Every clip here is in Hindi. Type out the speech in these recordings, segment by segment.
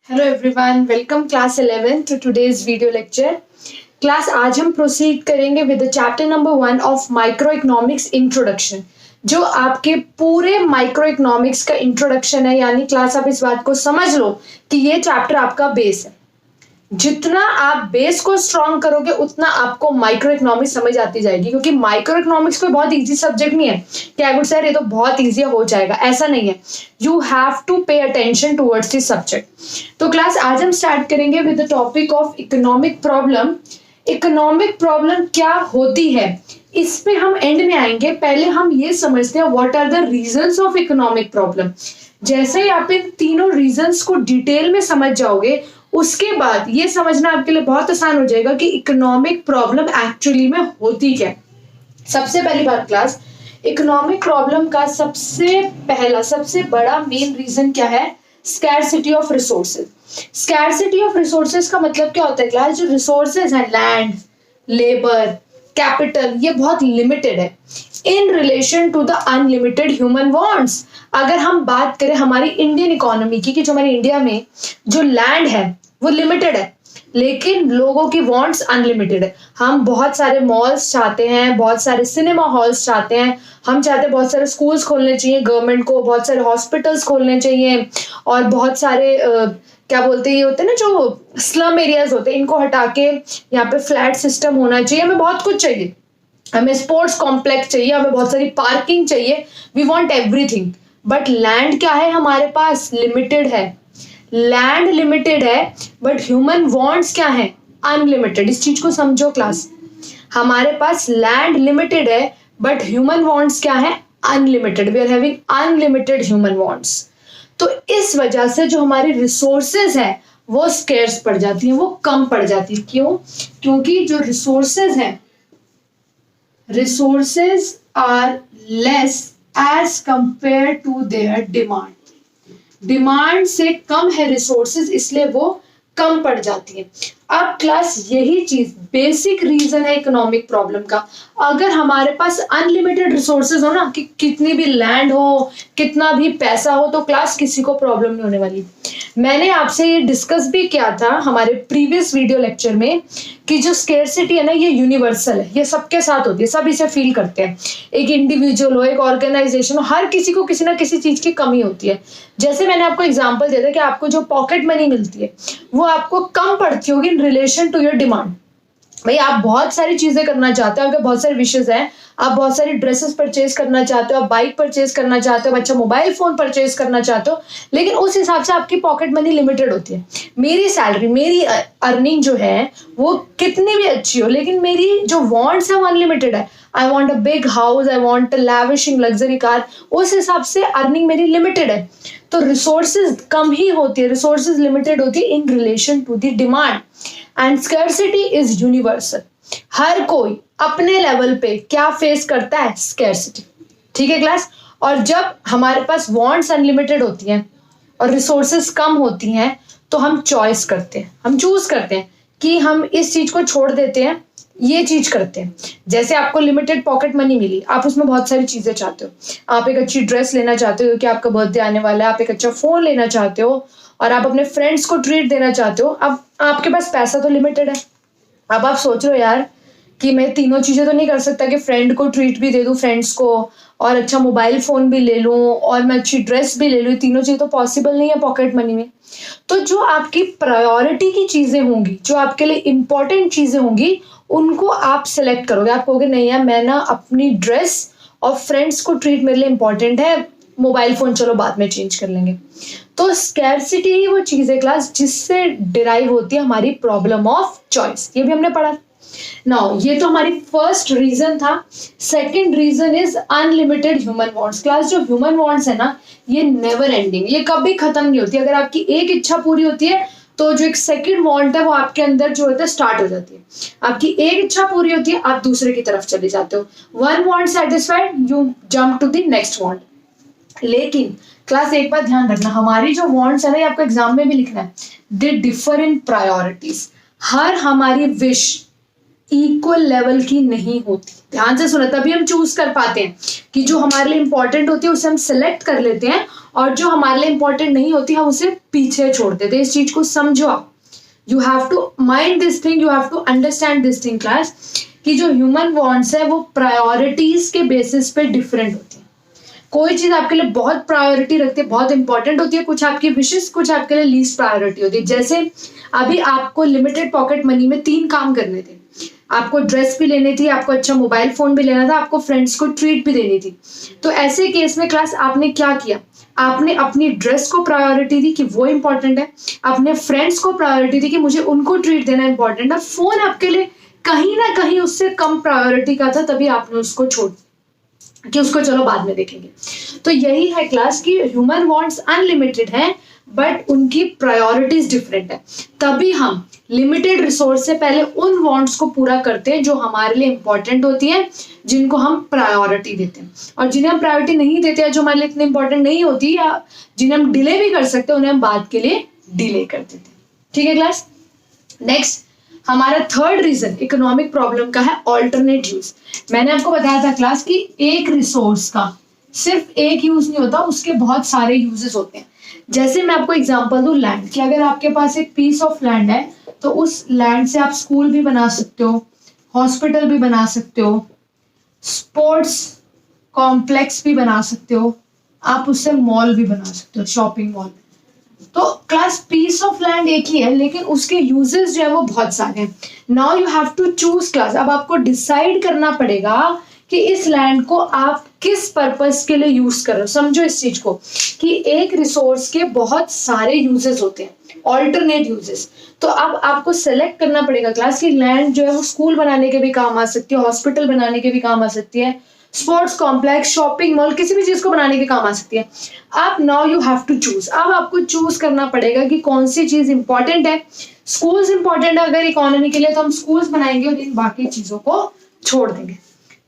Hello everyone, welcome class 11 to today's video lecture. Class आज हम प्रोसीड करेंगे with the chapter number 1 of micro economics introduction, जो आपके पूरे माइक्रो इकोनॉमिक्स का इंट्रोडक्शन है। यानी क्लास आप इस बात को समझ लो कि ये चैप्टर आपका बेस है। जितना आप बेस को स्ट्रॉन्ग करोगे उतना आपको माइक्रो इकोनॉमिक्स समझ आती जाएगी, क्योंकि माइक्रो इकोनॉमिक्स कोई बहुत इजी सब्जेक्ट नहीं है कि आई वुड से ये तो बहुत इजी हो जाएगा, ऐसा नहीं है। You have to pay attention towards this subject. तो क्लास आज हम स्टार्ट करेंगे with the topic of economic problem. Economic problem क्या होती है इस पे हम एंड में आएंगे। पहले हम ये समझते हैं what are the reasons of economic problem. जैसे ही आप इन तीनों रीजंस को डिटेल में समझ जाओगे, उसके बाद ये समझना आपके लिए बहुत आसान हो जाएगा कि इकोनॉमिक प्रॉब्लम एक्चुअली में होती क्या। सबसे पहली बात क्लास, इकोनॉमिक प्रॉब्लम का सबसे बड़ा मेन रीजन क्या है? Scarcity of resources. Scarcity of resources का मतलब क्या होता है क्लास? जो रिसोर्सेज है, लैंड, लेबर, कैपिटल, ये बहुत लिमिटेड है in relation to the unlimited human wants. अगर हम बात करें हमारी इंडियन इकोनॉमी की, कि जो हमारी इंडिया में जो लैंड है वो लिमिटेड है, लेकिन लोगों की वांट्स अनलिमिटेड है। हम बहुत सारे मॉल्स चाहते हैं, बहुत सारे सिनेमा हॉल्स चाहते हैं, हम चाहते हैं बहुत सारे स्कूल्स खोलने चाहिए गवर्नमेंट को, बहुत सारे हॉस्पिटल्स खोलने चाहिए, और बहुत सारे क्या बोलते हैं, ये होते हैं ना जो स्लम एरियाज होते हैं, इनको हटा के यहाँ पे फ्लैट सिस्टम होना चाहिए। हमें बहुत कुछ चाहिए, हमें स्पोर्ट्स कॉम्प्लेक्स चाहिए, हमें बहुत सारी पार्किंग चाहिए। We want everything, but land क्या है हमारे पास? लिमिटेड है। लैंड लिमिटेड है बट ह्यूमन वांट्स क्या है? अनलिमिटेड। इस चीज को समझो क्लास, हमारे पास लैंड लिमिटेड है बट ह्यूमन वांट्स क्या है? Unlimited. We are having unlimited human wants. तो इस वजह से जो हमारी रिसोर्सेज है वो स्केर्स पड़ जाती है, वो कम पड़ जाती है। क्यों? क्योंकि जो रिसोर्सेज है, resources are less as compare to their demand. Demand से कम है रिसोर्सेज, इसलिए वो कम पड़ जाती है। अब क्लास यही चीज बेसिक रीजन है इकोनॉमिक प्रॉब्लम का। अगर हमारे पास अनलिमिटेड रिसोर्सेज हो ना, कि कितनी भी लैंड हो, कितना भी पैसा हो, तो क्लास किसी को प्रॉब्लम नहीं होने वाली। मैंने आपसे ये डिस्कस भी किया था हमारे प्रीवियस वीडियो लेक्चर में कि जो स्केर्सिटी है ना, ये यूनिवर्सल है, ये सबके साथ होती है, सब इसे फील करते हैं। एक इंडिविजुअल हो, एक ऑर्गेनाइजेशन हो, हर किसी को किसी ना किसी चीज की कमी होती है। जैसे मैंने आपको एग्जांपल दिया था कि आपको जो पॉकेट मनी मिलती है वो आपको कम पड़ती होगी in relation to your demand. भाई आप बहुत सारी चीजें करना चाहते हो, आपके बहुत सारे विशेष हैं, आप बहुत सारी ड्रेसेस परचेज करना चाहते हो, आप बाइक परचेज करना चाहते हो, अच्छा मोबाइल फोन परचेज करना चाहते हो, लेकिन उस हिसाब से आपकी पॉकेट मनी लिमिटेड होती है। मेरी सैलरी, मेरी अर्निंग जो है वो कितनी भी अच्छी हो, लेकिन मेरी जो वांट्स है वो अनलिमिटेड है। I want a big house, I want a lavishing luxury car, उस हिसाब से अर्निंग मेरी लिमिटेड है। तो रिसोर्सेज कम ही होती है, रिसोर्सेज लिमिटेड होती है in relation to the demand. And scarcity is universal. हर कोई अपने लेवल पे क्या फेस करता है? स्कैरसिटी। ठीक है क्लास? और जब हमारे पास वांट्स अनलिमिटेड होती हैं और रिसोर्सेज कम होती हैं, तो हम चॉइस करते हैं, हम चूज करते हैं कि हम इस चीज को छोड़ देते हैं, ये चीज करते हैं। जैसे आपको लिमिटेड पॉकेट मनी मिली, आप उसमें बहुत सारी चीजें चाहते हो। आप एक अच्छी ड्रेस लेना चाहते हो कि आपका बर्थडे आने वाला है, आप एक अच्छा फोन लेना चाहते हो, और आप अपने फ्रेंड्स को ट्रीट देना चाहते हो। अब आपके पास पैसा तो लिमिटेड है। अब आप सोच रहे हो यार कि मैं तीनों चीजें तो नहीं कर सकता, कि फ्रेंड को ट्रीट भी दे दूं फ्रेंड्स को, और अच्छा मोबाइल फोन भी ले लूं, और मैं अच्छी ड्रेस भी ले लूं। तीनों चीजें तो पॉसिबल नहीं है पॉकेट मनी में। तो जो आपकी प्रायोरिटी की चीजें होंगी, जो आपके लिए इंपॉर्टेंट चीजें होंगी, उनको आप सेलेक्ट करोगे। आप कहोगे नहीं यार, मैं ना अपनी ड्रेस और फ्रेंड्स को ट्रीट मेरे लिए इंपॉर्टेंट है, मोबाइल फोन चलो बाद में चेंज कर लेंगे। तो स्कैरसिटी ही वो चीज है क्लास जिससे डिराइव होती है हमारी प्रॉब्लम ऑफ चॉइस। ये भी हमने पढ़ा। नाउ ये तो हमारी फर्स्ट रीजन था। Second reason is unlimited human wants. Class जो ह्यूमन वांट्स है ना, ये नेवर एंडिंग, ये कभी खत्म नहीं होती। अगर आपकी एक इच्छा पूरी होती है तो जो एक सेकंड वांट है वो आपके अंदर जो होता है स्टार्ट हो जाती है। आपकी एक इच्छा पूरी होती है, आप दूसरे की तरफ चले जाते हो। One want satisfied, you jump to the next want. लेकिन क्लास एक बात ध्यान रखना, हमारी जो वांट्स है ना, ये आपको एग्जाम में भी लिखना है, दे डिफर इन प्रायोरिटीज। हर हमारी विश इक्वल लेवल की नहीं होती। ध्यान से सुनो, तभी हम चूज कर पाते हैं कि जो हमारे लिए इंपॉर्टेंट होती है उसे हम सिलेक्ट कर लेते हैं, और जो हमारे लिए इंपॉर्टेंट नहीं होती हम उसे पीछे छोड़ देते। इस चीज को समझो आप, you have to mind this thing, you have to understand this thing class, कि जो ह्यूमन वांट्स है वो प्रायोरिटीज के बेसिस पे डिफरेंट होती है। कोई चीज आपके लिए बहुत प्रायोरिटी रखती है, बहुत इंपॉर्टेंट होती है, कुछ आपकी विशेष, कुछ आपके लिए लीस्ट प्रायोरिटी होती है। जैसे अभी आपको लिमिटेड पॉकेट मनी में 3 काम करने थे, आपको ड्रेस भी लेनी थी, आपको अच्छा मोबाइल फोन भी लेना था, आपको फ्रेंड्स को ट्रीट भी देनी थी। तो ऐसे केस में क्लास आपने क्या किया, आपने अपनी ड्रेस को प्रायोरिटी दी कि वो इंपॉर्टेंट है, अपने फ्रेंड्स को प्रायोरिटी दी कि मुझे उनको ट्रीट देना इंपॉर्टेंट है, फोन आपके लिए कहीं ना कहीं उससे कम प्रायोरिटी का था, तभी आपने उसको छोड़ कि उसको चलो बाद में देखेंगे। तो यही है क्लास की ह्यूमन वांट्स अनलिमिटेड है बट उनकी प्रायोरिटीज डिफरेंट है। तभी हम लिमिटेड रिसोर्स से पहले उन वांट्स को पूरा करते हैं जो हमारे लिए इंपॉर्टेंट होती है, जिनको हम प्रायोरिटी देते हैं, और जिन्हें हम प्रायोरिटी नहीं देते हैं, जो हमारे लिए इतनी इंपॉर्टेंट नहीं होती या जिन्हें हम डिले भी कर सकते हैं, उन्हें हम बाद के लिए डिले कर देते हैं। ठीक है क्लास। नेक्स्ट हमारा थर्ड रीजन इकोनॉमिक प्रॉब्लम का है ऑल्टरनेट यूज। मैंने आपको बताया था क्लास कि एक रिसोर्स का सिर्फ एक यूज नहीं होता, उसके बहुत सारे यूजेस होते हैं। जैसे मैं आपको एग्जांपल दूं लैंड कि अगर आपके पास एक पीस ऑफ लैंड है तो उस लैंड से आप स्कूल भी बना सकते हो, हॉस्पिटल भी बना सकते हो, स्पोर्ट्स कॉम्प्लेक्स भी बना सकते हो, आप उससे मॉल भी बना सकते हो, शॉपिंग मॉल। तो क्लास पीस ऑफ लैंड एक ही है लेकिन उसके यूजेस जो है वो बहुत सारे हैं। Now you have to choose class, अब आपको डिसाइड करना पड़ेगा कि इस लैंड को आप किस पर्पस के लिए यूज कर रहे हो। समझो इस चीज को कि एक रिसोर्स के बहुत सारे यूजेस होते हैं, ऑल्टरनेट यूजेस। तो अब आपको सेलेक्ट करना पड़ेगा क्लास की लैंड जो है वो स्कूल बनाने के भी काम आ सकती है, हॉस्पिटल बनाने के भी काम आ सकती है, स्पोर्ट्स कॉम्प्लेक्स, शॉपिंग मॉल, किसी भी चीज को बनाने के काम आ सकती है। अब now you have to choose, अब आपको चूज करना पड़ेगा कि कौन सी चीज इंपॉर्टेंट है। स्कूल्स इंपॉर्टेंट है अगर इकोनॉमी के लिए तो हम स्कूल्स बनाएंगे और इन बाकी चीजों को छोड़ देंगे।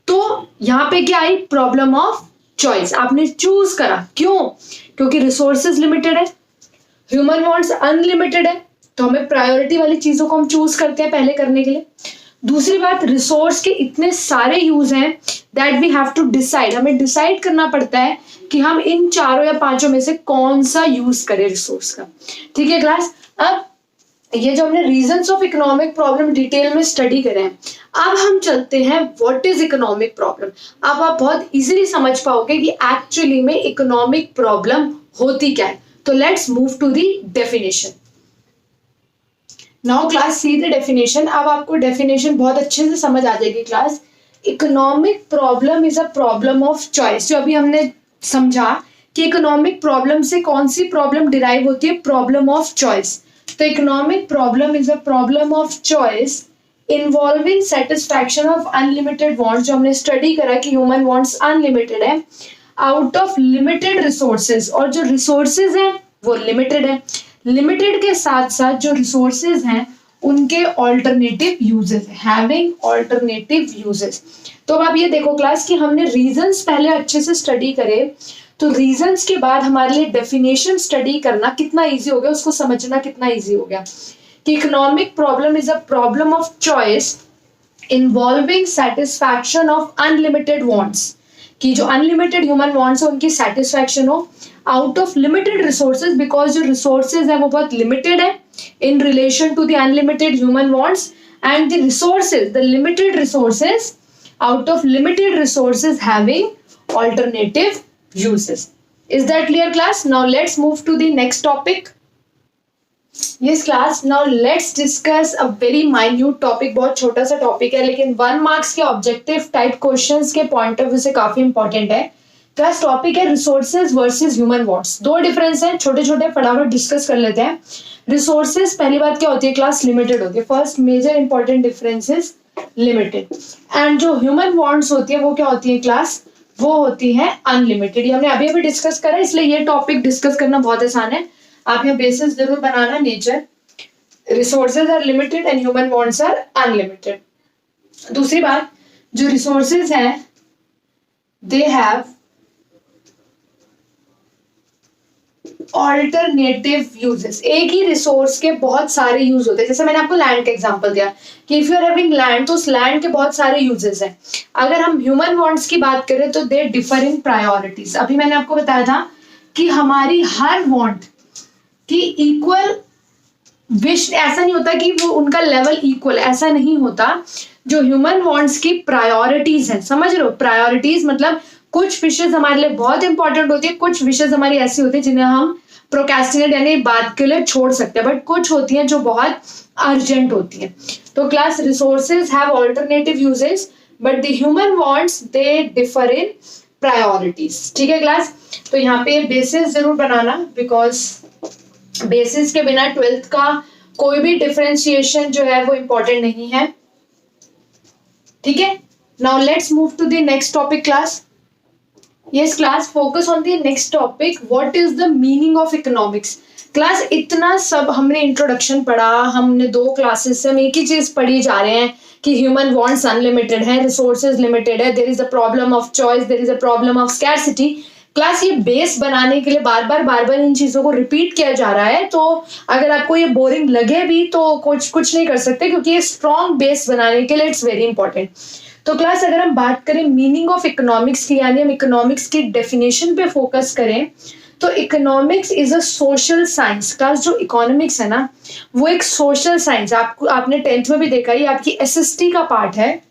तो यहाँ पे क्या आई, प्रॉब्लम ऑफ चॉइस। आपने चूज करा, क्यों? क्योंकि रिसोर्सेज लिमिटेड है, ह्यूमन वांट्स अनलिमिटेड है, तो हमें प्रायोरिटी वाली चीजों को हम चूज करते हैं पहले करने के लिए। दूसरी बात, रिसोर्स के इतने सारे यूज हैं that we have to decide, हमें डिसाइड करना पड़ता है कि हम इन 4 या 5 में से कौन सा यूज करें रिसोर्स का। ठीक है क्लास। अब ये जो हमने reasons of economic problem detail में स्टडी करे हैं, अब हम चलते हैं व्हाट इज इकोनॉमिक प्रॉब्लम। अब आप बहुत इजीली समझ पाओगे कि एक्चुअली में इकोनॉमिक प्रॉब्लम होती क्या है। तो let's move to the definition. Now class see the definition. अब आपको डेफिनेशन बहुत अच्छे से समझ आ जाएगी class. Economic problem is a problem of choice. जो अभी हमने समझा कि इकोनॉमिक प्रॉब्लम से कौन सी प्रॉब्लम डिराइव होती है, प्रॉब्लम ऑफ चॉइस। तो economic problem is a problem of choice involving satisfaction of unlimited wants. जो हमने स्टडी करा कि ह्यूमन वांट्स अनलिमिटेड है आउट ऑफ लिमिटेड रिसोर्सेज, और जो रिसोर्सेज हैं वो लिमिटेड है। लिमिटेड के साथ साथ जो रिसोर्सेज हैं उनके alternative uses, having alternative uses. तो अब आप ये देखो क्लास कि हमने रीजंस पहले अच्छे से स्टडी करे, तो रीजंस के बाद हमारे लिए डेफिनेशन स्टडी करना कितना इजी हो गया, उसको समझना कितना इजी हो गया कि economic problem is a problem of choice involving satisfaction of unlimited wants, कि जो अनलिमिटेड ह्यूमन वांट्स है उनकी सेटिस्फैक्शन हो out of limited resources, because जो रिसोर्सेज है वो बहुत लिमिटेड है in relation to the unlimited human wants, and the resources, the limited resources out of limited resources having alternative uses. Is that clear class? Now let's move to the next topic. Yes class, now let's discuss a very minute topic. बहुत छोटा सा टॉपिक है लेकिन 1 मार्क्स के ऑब्जेक्टिव टाइप क्वेश्चंस के पॉइंट ऑफ व्यू से काफी इंपॉर्टेंट है। क्लास टॉपिक है resources versus human wants. 2 difference है, छोटे छोटे फटाफट डिस्कस कर लेते हैं। रिसोर्सेज पहली बात क्या होती है क्लास, लिमिटेड होती है। First major important difference is limited. And जो ह्यूमन वांट्स होती है वो क्या होती है क्लास, वो होती है अनलिमिटेड। ये हमने अभी अभी डिस्कस करा, इसलिए ये टॉपिक डिस्कस करना बहुत आसान है। आप यहाँ बेसिस जरूर बनाना, nature, resources are limited and human wants are unlimited. दूसरी बात, जो रिसोर्सेज हैं दे हैव ऑल्टरनेटिव यूजेस। एक ही रिसोर्स के बहुत सारे यूज होते हैं। जैसे मैंने आपको लैंड का एग्जांपल दिया कि if you are having land तो उस लैंड के बहुत सारे यूजेस हैं। अगर हम ह्यूमन वांट्स की बात करें तो दे डिफर इन प्रायोरिटीज। अभी मैंने आपको बताया था कि हमारी हर वांट की इक्वल विश, ऐसा नहीं होता कि वो उनका लेवल इक्वल, ऐसा नहीं होता। जो ह्यूमन वांट्स की प्रायोरिटीज है, समझ रहे हो, प्रायोरिटीज मतलब कुछ विशेष हमारे लिए बहुत इंपॉर्टेंट होती है, कुछ विशेष हमारी ऐसी होती है जिन्हें हम प्रोक्रेस्टिनेट यानी बात के लिए छोड़ सकते हैं, बट कुछ होती हैं जो बहुत अर्जेंट होती है। तो class resources have alternative uses but the human wants they differ in priorities. ठीक है क्लास, तो यहाँ पे बेसिस जरूर बनाना, बिकॉज बेसिस के बिना 12th का कोई भी डिफरेंशिएशन जो है वो इंपॉर्टेंट नहीं है। ठीक है, now let's move to the next topic class. Yes class, focus on the next topic, what is the meaning of economics. Class इतना सब हमने इंट्रोडक्शन पढ़ा, हमने 2 क्लासेस से हम एक ही चीज पढ़ी जा रहे हैं कि ह्यूमन वांट्स अनलिमिटेड है, रिसोर्सेज लिमिटेड है, there is a problem of choice, there is a problem of scarcity. Class ये बेस बनाने के लिए बार बार इन चीजों को रिपीट किया जा रहा है, तो अगर आपको ये बोरिंग लगे भी तो कुछ नहीं कर सकते, क्योंकि ये स्ट्रॉन्ग बेस बनाने के लिए इट्स वेरी इंपॉर्टेंट। तो क्लास अगर हम बात करें मीनिंग ऑफ इकोनॉमिक्स की, यानी हम इकोनॉमिक्स की डेफिनेशन पे फोकस करें, तो economics is a social science. Class जो इकोनॉमिक्स है ना वो एक सोशल साइंस, आपने 10th में भी देखा, ये आपकी SST का पार्ट है।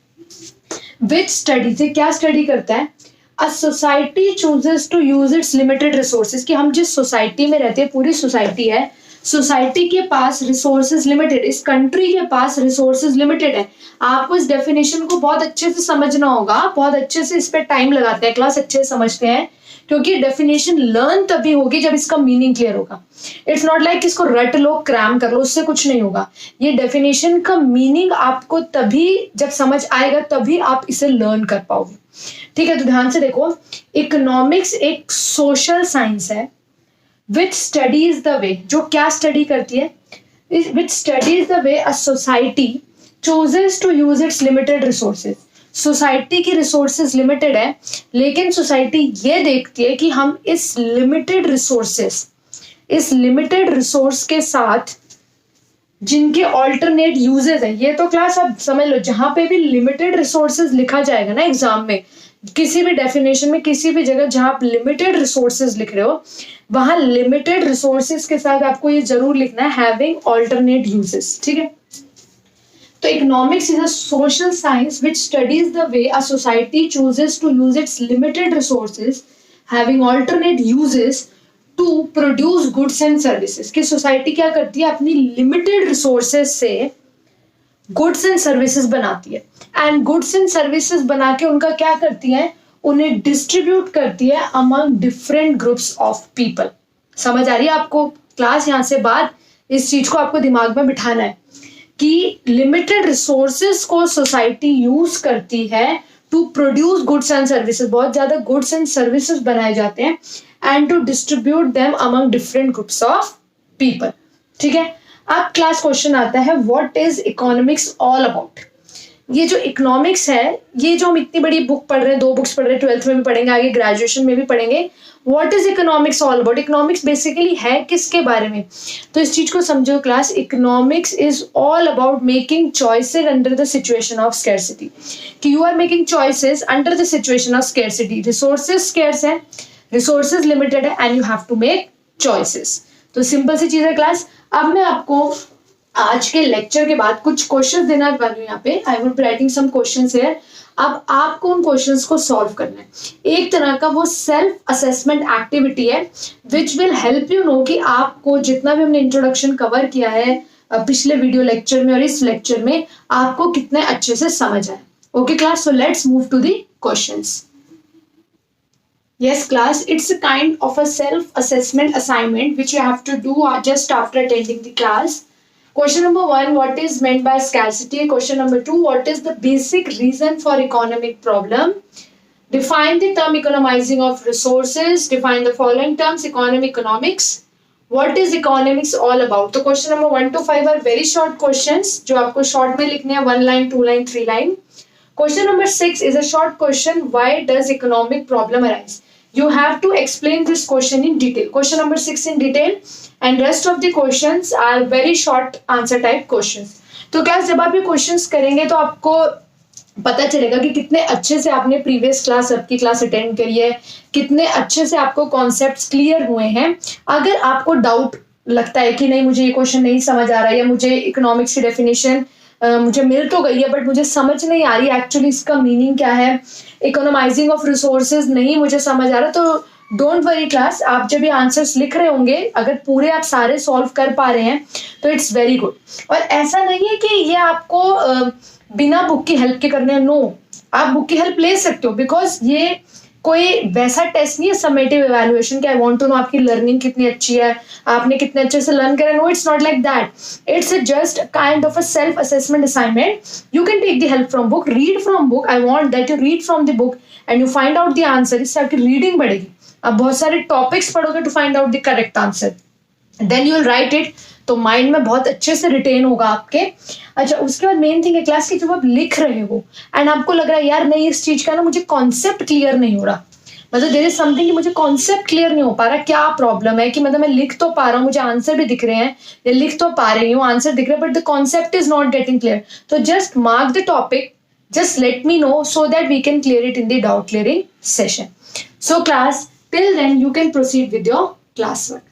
विच स्टडी से क्या स्टडी करता है, a society chooses to use its limited resources, कि हम जिस सोसाइटी में रहते हैं, पूरी सोसाइटी है, सोसाइटी के पास रिसोर्सेज लिमिटेड, इस कंट्री के पास रिसोर्सेज लिमिटेड है। आपको इस डेफिनेशन को बहुत अच्छे से समझना होगा, बहुत अच्छे से इस पे टाइम लगाते हैं क्लास, अच्छे से समझते हैं, क्योंकि डेफिनेशन लर्न तभी होगी जब इसका मीनिंग क्लियर होगा। इट्स नॉट लाइक इसको रट लो, क्रैम कर लो, उससे कुछ नहीं होगा। ये डेफिनेशन का मीनिंग आपको तभी जब समझ आएगा, तभी आप इसे लर्न कर पाओगे। ठीक है, तो ध्यान से देखो, इकोनॉमिक्स एक सोशल साइंस है विच स्टडीज द वे, जो क्या स्टडी करती है, which studies the way a society chooses to use its limited resources. Society की रिसोर्सेज लिमिटेड है, लेकिन सोसाइटी ये देखती है कि हम इस लिमिटेड रिसोर्स के साथ जिनके ऑल्टरनेट यूजेस है, ये तो क्लास आप समझ लो, जहां पे भी लिमिटेड रिसोर्सेज लिखा जाएगा ना एग्जाम में, किसी भी डेफिनेशन में, किसी भी जगह जहां आप लिमिटेड रिसोर्सेज लिख रहे हो, वहां लिमिटेड रिसोर्सेज के साथ आपको ये जरूर लिखना है हैविंग ऑल्टरनेट यूजेस। ठीक है, तो economics is a social science which studies the way a society chooses to use its limited resources having alternate uses to produce goods and services. कि सोसाइटी क्या करती है, अपनी लिमिटेड रिसोर्सेज से गुड्स एंड सर्विसेज बनाती है, एंड गुड्स एंड सर्विसेज बना के उनका क्या करती है, उन्हें डिस्ट्रीब्यूट करती है among different groups of people. समझ आ रही है आपको क्लास? यहां से बात, इस चीज को आपको दिमाग में बिठाना है कि लिमिटेड रिसोर्सेज को सोसाइटी यूज करती है to produce goods and services, बहुत ज्यादा गुड्स एंड सर्विसेज बनाए जाते हैं, and to distribute them among different groups of people. ठीक है, अब क्लास क्वेश्चन आता है, what is economics all about. ये जो इकोनॉमिक्स है, ये जो हम इतनी बड़ी बुक पढ़ रहे हैं, 2 बुक्स पढ़ रहे हैं, 12th में भी पढ़ेंगे, आगे ग्रेजुएशन में भी पढ़ेंगे, what is economics all about. Economics basically है किसके बारे में, तो इस चीज को समझो class. Economics is all about making choices under the situation of scarcity, कि you are making choices under the situation of scarcity. Resources scarce है, रिसोर्सेज लिमिटेड है, and you have to make choices. तो सिंपल सी चीज है क्लास। अब मैं आपको आज के लेक्चर के बाद कुछ क्वेश्चंस देना वाली हूँ यहाँ पे, I would be writing some questions here. अब आपको उन क्वेश्चंस को सॉल्व करना है। एक तरह का वो सेल्फ असेसमेंट एक्टिविटी है which will help you know कि आपको जितना भी हमने इंट्रोडक्शन कवर किया है पिछले वीडियो लेक्चर में और इस लेक्चर में, आपको कितने अच्छे से समझ आए। Okay class, so let's move to the questions. Yes class, it's a kind of a self-assessment assignment which you have to do just after attending the class. Question number 1, what is meant by scarcity? Question number 2, what is the basic reason for economic problem? Define the term economizing of resources. Define the following terms, economics. What is economics all about? So question number 1 to 5 are very short questions जो आपको short में लिखने हैं, 1 line, 2 line, 3 line. Question number 6 is a short question. Why does economic problem arise? You have to explain this question in detail. Question number 6 in detail, and rest of the questions are very short answer type questions. तो क्या जब आप ये questions करेंगे तो आपको पता चलेगा कि कितने अच्छे से आपने प्रीवियस क्लास आपकी क्लास अटेंड करी है, कितने अच्छे से आपको कॉन्सेप्ट्स क्लियर हुए हैं। अगर आपको डाउट लगता है कि नहीं मुझे ये क्वेश्चन नहीं समझ आ रहा है, या मुझे इकोनॉमिक्स की डेफिनेशन मुझे मिल तो गई है बट मुझे समझ नहीं आ रही एक्चुअली इसका मीनिंग क्या है, इकोनोमाइजिंग ऑफ रिसोर्सेज नहीं मुझे समझ आ रहा, तो डोंट वरी क्लास, आप जब ये आंसर्स लिख रहे होंगे अगर पूरे आप सारे सॉल्व कर पा रहे हैं तो इट्स वेरी गुड। और ऐसा नहीं है कि ये आपको बिना बुक की हेल्प के करने हैं, नो, आप बुक की हेल्प ले सकते हो, बिकॉज ये कोई वैसा टेस्ट नहीं है समेटिव इवैल्यूएशन कि आई वांट टू नो आपकी लर्निंग कितनी अच्छी है, आपने कितने अच्छे से लर्न करा, no it's not like that, it's just kind of a self assessment assignment. You can take the help from book, read from book, I want that you read from the book and you find out the answer, इससे आपकी रीडिंग बढ़ेगी, आप बहुत सारे टॉपिक्स पढ़ोगे to find out the correct answer, then you will write it, तो माइंड में बहुत अच्छे से रिटेन होगा आपके। अच्छा, उसके बाद मेन थिंग है क्लास की, जब आप लिख रहे हो एंड आपको लग रहा है यार नहीं इस चीज का ना मुझे कॉन्सेप्ट क्लियर नहीं हो रहा, मतलब देयर इज समथिंग कि मुझे कॉन्सेप्ट क्लियर नहीं हो पा रहा, क्या प्रॉब्लम है कि मतलब मैं लिख तो पा रहा हूँ, मुझे आंसर भी दिख रहे हैं, या लिख तो पा रही हूँ आंसर दिख रहा है but the concept is not getting clear, तो just mark the topic, just let me know so that we can clear it in the doubt clearing session. So class, till then you can proceed with your classwork.